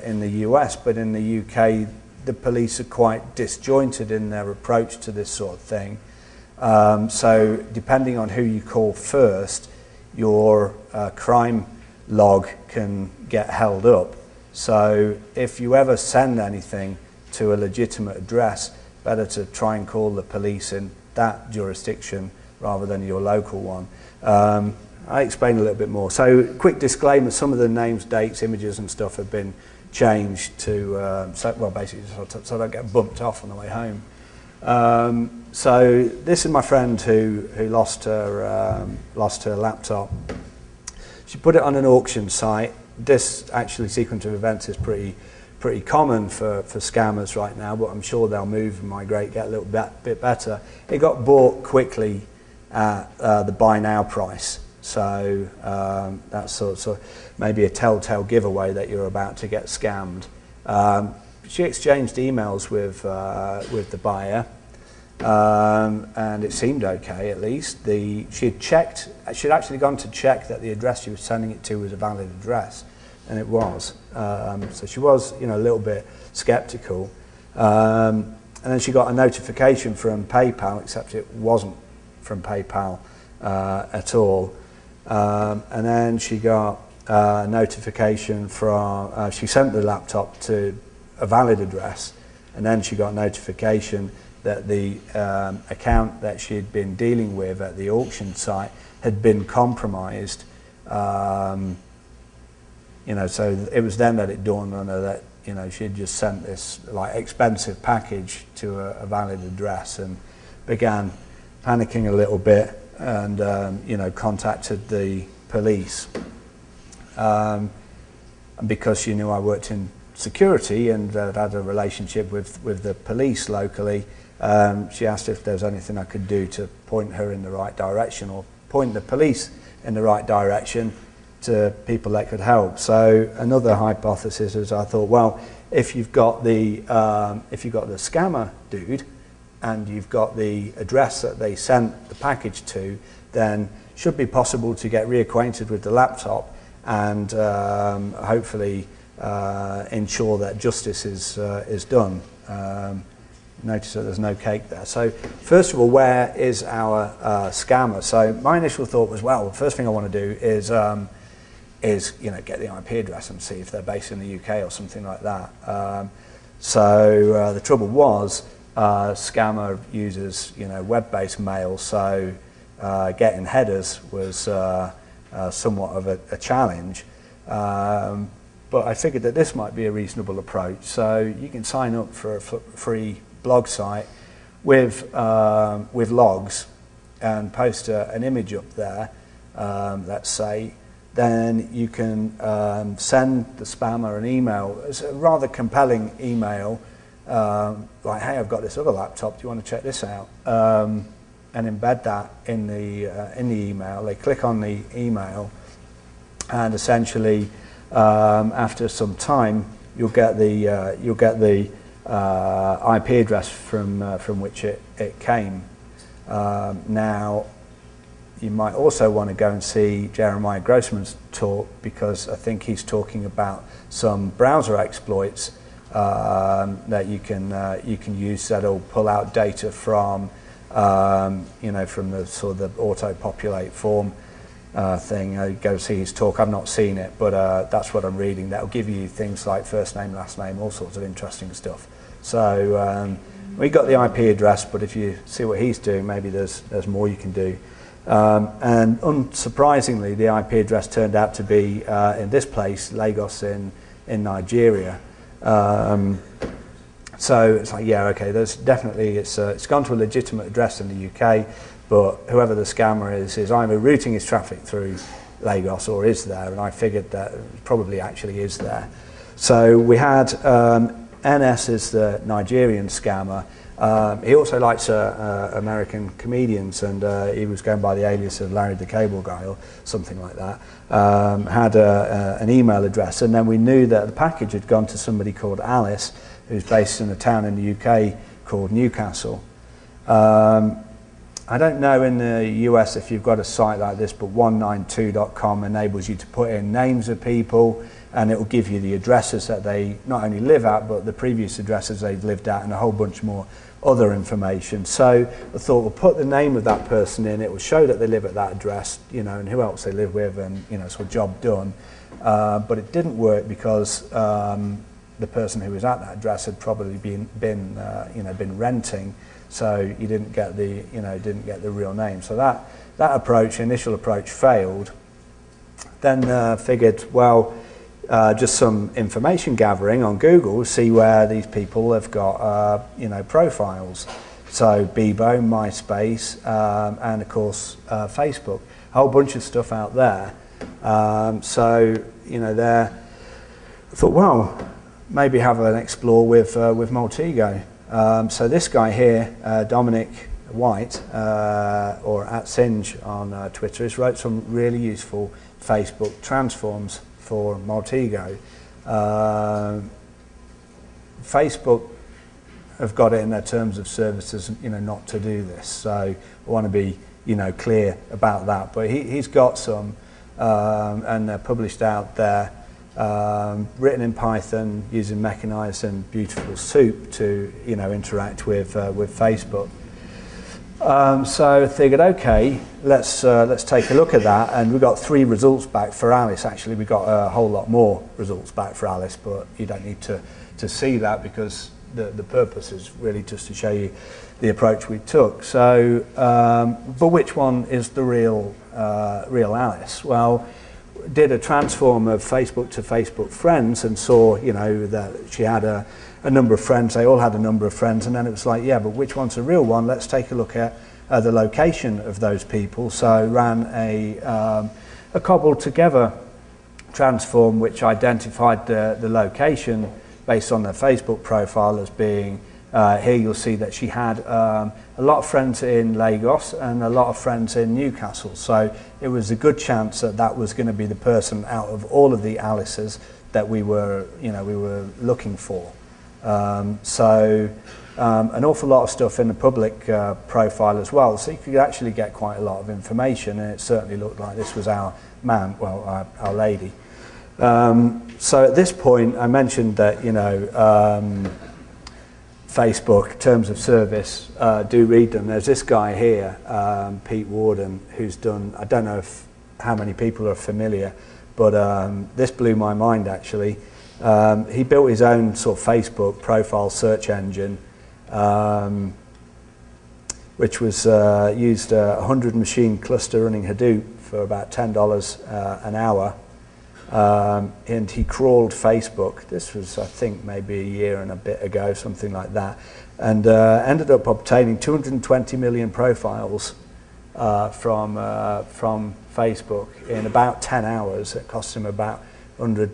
in the US, but in the UK, the police are quite disjointed in their approach to this sort of thing. So depending on who you call first, your crime log can get held up. So if you ever send anything to a legitimate address, better to try and call the police in that jurisdiction rather than your local one. I explain a little bit more. So quick disclaimer, some of the names, dates, images and stuff have been changed to, basically so I don't get bumped off on the way home. So this is my friend who lost her laptop. She put it on an auction site. This actually sequence of events is pretty common for scammers right now, but I'm sure they'll move and migrate, get a little bit better. It got bought quickly at the buy now price. So that's sort of maybe a telltale giveaway that you're about to get scammed. She exchanged emails with the buyer, and it seemed okay at least. She'd actually gone to check that the address she was sending it to was a valid address, and it was. So she was, a little bit skeptical. And then she got a notification from PayPal, except it wasn't from PayPal at all. And then she got a notification from, she sent the laptop to a valid address, and then she got a notification that the account that she'd been dealing with at the auction site had been compromised. So it was then that it dawned on her that, she had just sent this expensive package to a valid address, and began panicking a little bit, and contacted the police. And because she knew I worked in security and had a relationship with the police locally, she asked if there was anything I could do to point her in the right direction, or point the police in the right direction to people that could help. So another hypothesis is, I thought, well, if you've got the scammer dude, and you've got the address that they sent the package to, then it should be possible to get reacquainted with the laptop and hopefully ensure that justice is done. Notice that there's no cake there. So first of all, where is our scammer? So my initial thought was, well, the first thing I want to do is get the IP address and see if they're based in the UK or something like that. So the trouble was, scammer uses web-based mail, so getting headers was somewhat of a challenge. But I figured that this might be a reasonable approach. So you can sign up for a free blog site with logs and post an image up there, let's say. Then you can send the spammer an email. It's a rather compelling email, like, hey, I've got this other laptop, do you want to check this out? And embed that in the email. They click on the email, and essentially after some time you'll get the IP address from which it came. Now you might also want to go and see Jeremiah Grossman's talk, because I think he's talking about some browser exploits that you can use that'll pull out data from from the sort of the auto-populate form thing. Go see his talk. I've not seen it, but that's what I'm reading. That'll give you things like first name, last name, all sorts of interesting stuff. So we got the IP address, but if you see what he's doing, maybe there's more you can do. And unsurprisingly, the IP address turned out to be in this place, Lagos in Nigeria. So it's like, yeah, okay, there's definitely, it's gone to a legitimate address in the UK, but whoever the scammer is either routing his traffic through Lagos or is there, and I figured that it probably actually is there. So we had NS is the Nigerian scammer. He also likes American comedians, and he was going by the alias of Larry the Cable Guy or something like that. Had an email address, and then we knew that the package had gone to somebody called Alice, who's based in a town in the UK called Newcastle. I don't know in the US if you've got a site like this, but 192.com enables you to put in names of people, and it will give you the addresses that they not only live at, but the previous addresses they've lived at, and a whole bunch more other information. So I thought, we'll put the name of that person in, it will show that they live at that address, you know, and who else they live with, and, you know, so job done. But it didn't work because the person who was at that address had probably been renting, so you didn't get the real name. So that initial approach failed. Then figured, well, just some information gathering on Google, see where these people have got profiles. So Bebo, MySpace, and of course Facebook. A whole bunch of stuff out there. So I thought, well, maybe have an explore with Maltego. So this guy here, Dominic White, or @Singe on Twitter, has wrote some really useful Facebook transforms for Maltego. Facebook have got it in their terms of services, not to do this. So I want to be, clear about that. But he's got some, and they're published out there, written in Python using mechanized and beautiful soup to, interact with Facebook. So I figured, okay, let's take a look at that, and we got 3 results back for Alice. Actually, we got a whole lot more results back for Alice, but you don't need to see that, because the purpose is really just to show you the approach we took. So, but which one is the real Alice? Well, did a transform of Facebook to Facebook friends and saw, that she had a number of friends. They all had a number of friends, and then it was like, yeah, but which one's the real one? Let's take a look at the location of those people. So ran a cobbled together transform which identified the location based on their Facebook profile as being, here you'll see that she had a lot of friends in Lagos and a lot of friends in Newcastle. So it was a good chance that that was going to be the person out of all of the Alices that we were looking for. So an awful lot of stuff in the public profile as well. So you could actually get quite a lot of information, and it certainly looked like this was our man, well, our lady. So at this point, I mentioned that, Facebook, terms of service, do read them. There's this guy here, Pete Warden, who's done, I don't know how many people are familiar, but this blew my mind actually. He built his own sort of Facebook profile search engine, which was used a 100 machine cluster running Hadoop for about $10 an hour. And he crawled Facebook. This was, I think, maybe a year and a bit ago, something like that, and ended up obtaining 220 million profiles from Facebook in about 10 hours. It cost him about $100.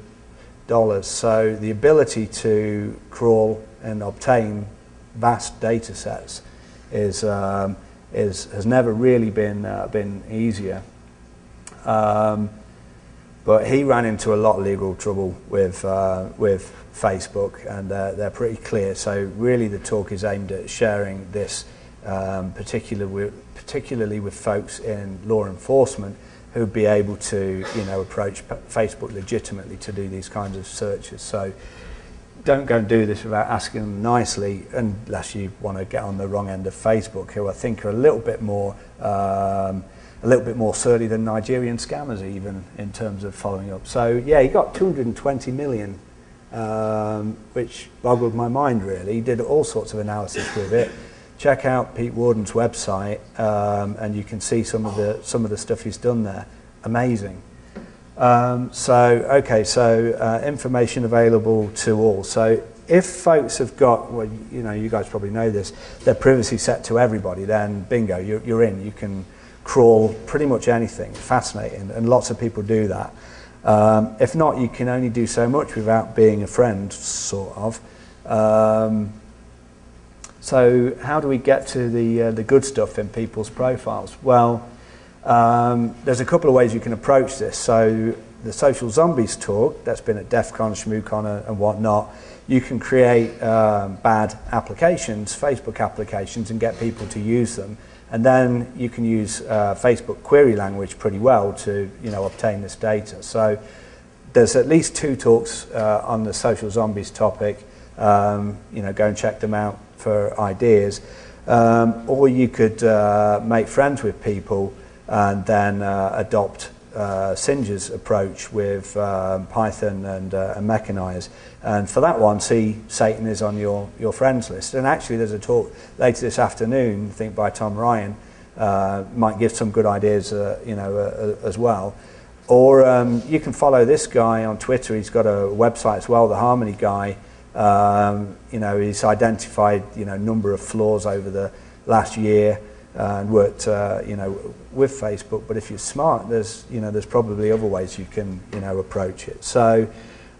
So the ability to crawl and obtain vast data sets has never really been easier. But he ran into a lot of legal trouble with Facebook, and they're pretty clear. So really the talk is aimed at sharing this, particularly with folks in law enforcement who'd be able to, approach Facebook legitimately to do these kinds of searches. So don't go and do this without asking them nicely, unless you want to get on the wrong end of Facebook, who I think are a little bit more surly than Nigerian scammers even in terms of following up. So yeah, he got 220 million, which boggled my mind really. He did all sorts of analysis with it. Check out Pete Warden's website, and you can see some of the stuff he's done there. Amazing. So information available to all. So if folks have got, well, you guys probably know this, their privacy set to everybody, then bingo, you're in. You can crawl pretty much anything. Fascinating, and lots of people do that. If not, you can only do so much without being a friend, sort of. So how do we get to the good stuff in people's profiles? Well, there's a couple of ways you can approach this. So the Social Zombies talk that's been at DEF CON, ShmooCon and whatnot, you can create bad applications, Facebook applications, and get people to use them. And then you can use Facebook query language pretty well to obtain this data. So there's at least 2 talks on the social zombies topic. You know, go and check them out for ideas. Or you could make friends with people and then adopt Singer's approach with Python and Mechanize. And for that one, see Satan is on your friends list. And actually there's a talk later this afternoon, I think by Tom Ryan, might give some good ideas you know, as well. Or you can follow this guy on Twitter. He's got a website as well, the Harmony guy. You know, he's identified, you know, number of flaws over the last year and worked, you know, with Facebook. But if you're smart, there's, you know, there's probably other ways you can, you know, approach it. So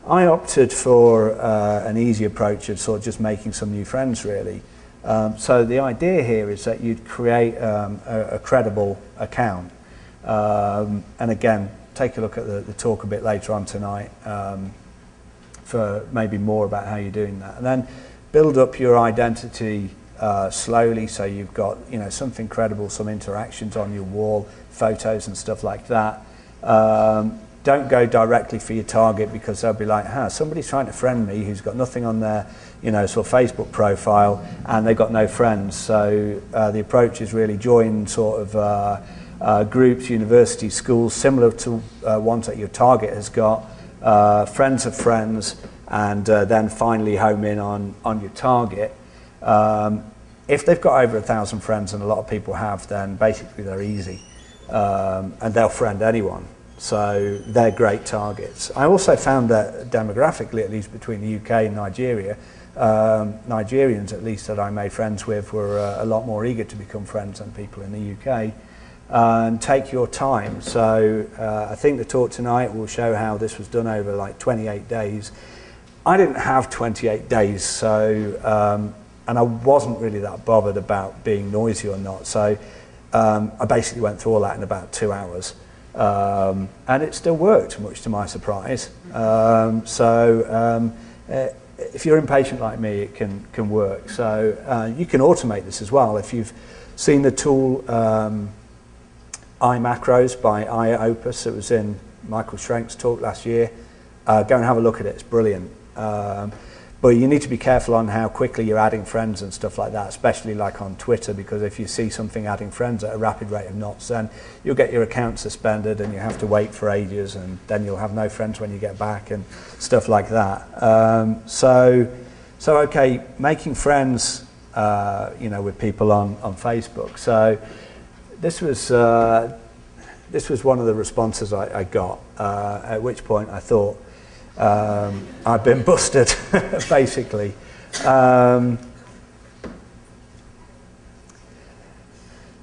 I opted for an easy approach of sort of just making some new friends, really. So the idea here is that you'd create a credible account. And again, take a look at the talk a bit later on tonight. For maybe more about how you're doing that, and then build up your identity slowly, so you've got, you know, something credible, some interactions on your wall, photos and stuff like that. Don't go directly for your target, because they'll be like, somebody's trying to friend me who's got nothing on their, you know, sort of Facebook profile, and they've got no friends. So the approach is really join sort of groups, universities, schools, similar to ones that your target has got. Friends of friends, and then finally home in on your target. If they've got over 1,000 friends, and a lot of people have, then basically they're easy, and they'll friend anyone. So they're great targets. I also found that demographically, at least between the UK and Nigeria, Nigerians at least that I made friends with were a lot more eager to become friends than people in the UK. And take your time. So I think the talk tonight will show how this was done over like 28 days. I didn't have 28 days, so and I wasn't really that bothered about being noisy or not. So I basically went through all that in about 2 hours, and it still worked, much to my surprise. If you're impatient like me, it can work. So you can automate this as well. If you've seen the tool iMacros by Opus, it was in Michael Schrenk's talk last year. Go and have a look at it, it's brilliant. But you need to be careful on how quickly you're adding friends and stuff like that, especially like on Twitter, because if you see something adding friends at a rapid rate of knots, then you'll get your account suspended and you have to wait for ages, and then you'll have no friends when you get back and stuff like that. So okay, making friends, you know, with people on Facebook. So this was one of the responses I got, at which point I thought I'd been busted, basically.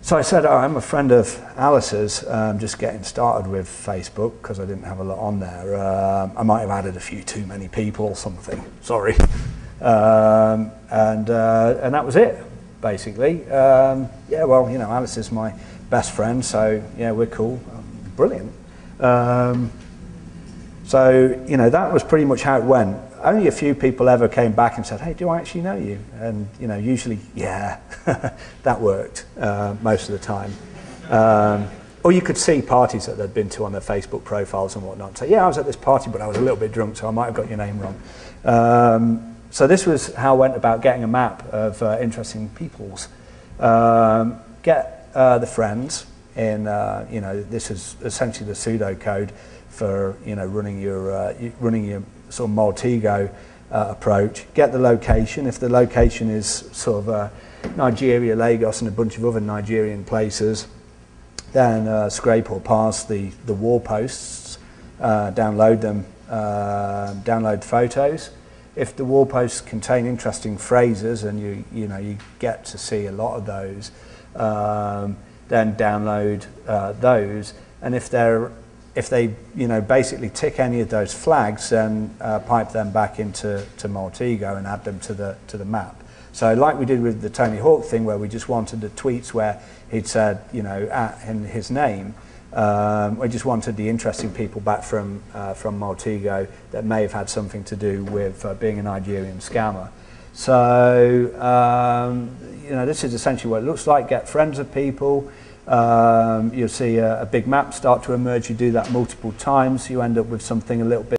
So I said, I'm a friend of Alice's, just getting started with Facebook, because I didn't have a lot on there. I might have added a few too many people or something, sorry. And that was it, basically. Yeah, well, you know, Alice is my best friend, so yeah, we're cool. Brilliant. So, you know, that was pretty much how it went. Only a few people ever came back and said, hey, do I actually know you? And, you know, usually, yeah, that worked most of the time. Or you could see parties that they'd been to on their Facebook profiles and whatnot. So, yeah, I was at this party, but I was a little bit drunk, so I might have got your name wrong. So this was how I went about getting a map of interesting peoples. Get the friends in, you know, this is essentially the pseudocode for, you know, running your sort of Maltego approach. Get the location. If the location is sort of Nigeria, Lagos, and a bunch of other Nigerian places, then scrape or parse the wall posts, download them, download photos. If the wall posts contain interesting phrases, and you get to see a lot of those, then download those. And if they basically tick any of those flags, then pipe them back into Maltego and add them to the map. So like we did with the Tony Hawk thing, where we just wanted the tweets where he'd said, you know, in his name. We just wanted the interesting people back from Maltego that may have had something to do with being a Nigerian scammer. So you know, this is essentially what it looks like. Get friends of people. You'll see a big map start to emerge. You do that multiple times, you end up with something a little bit